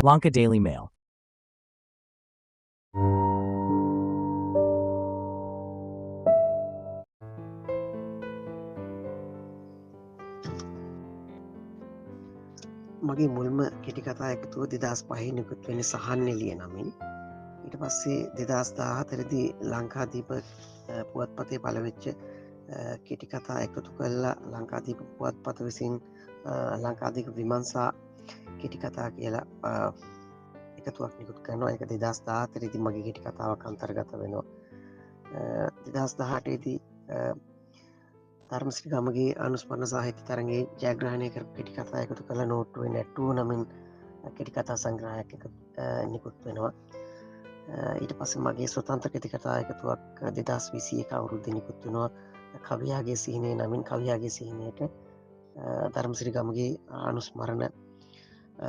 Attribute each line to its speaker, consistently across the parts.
Speaker 1: Lanka Daily Mail.
Speaker 2: මගේ මුල්ම කෙටි කතා එකතුව 2005 නිකුත් වෙන සහන් එළිය නමින් ඊට පස්සේ 2014 දී ලංකාදීප පුවත්පතේ පළවෙච්ච කෙටි කතා එකතු කළා ලංකාදීප පුවත්පත විසින් ලංකාදීප විමර්ශා කෙටි කතා කියලා එකතුවක් නිකුත් කරනවා. ඒක 2014 දී මගේ කෙටි කතාවක් අන්තර්ගත වෙනවා. 2018 දී ධර්මශ්‍රී ගමගේ අනුස්මරණ සාහිත්‍ය තරගේ ජයග්‍රහණය කර කෙටි කතා එකතු කළ නෝට්ටුවේ නැට්ටුව නමින් කෙටි කතා සංග්‍රහයක් නිකුත් වෙනවා. ඊට පස්සේ මගේ ස්වතන්ත්‍ර කෙටි කතා එකතුවක් 2021 අවුරුද්දේ නිකුත් වෙනවා. කවියාගේ සිහිනය නමින් කවියාගේ සිහිනයට ධර්මශ්‍රී ගමගේ අනුස්මරණ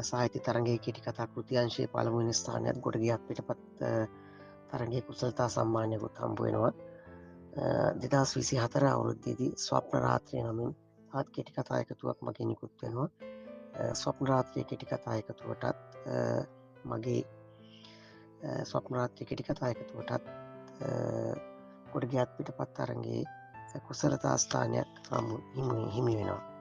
Speaker 2: සාහිත්‍ය තරගේ කෙටි කතා කෘතියංශයේ පළමුවෙනි ස්ථානයත් ගොඩගියක් පිටපත් තරගේ කුසලතා සම්මානයකුත් හම්බ වෙනවා. 2024 අවුරුද්දේදී ස්වප්න රාත්‍රිය නමින් තවත් කෙටි කතා එකතුවක් මගේ නිකුත් වෙනවා. ස්වප්න රාත්‍රිය කෙටි කතා එකතුවටත් මගේ ස්වප්න රාත්‍රිය කෙටි කතා එකතුවටත් ගොඩගියක් පිටපත් තරගේ කුසලතා ස්ථානයක් හිමි වෙනවා.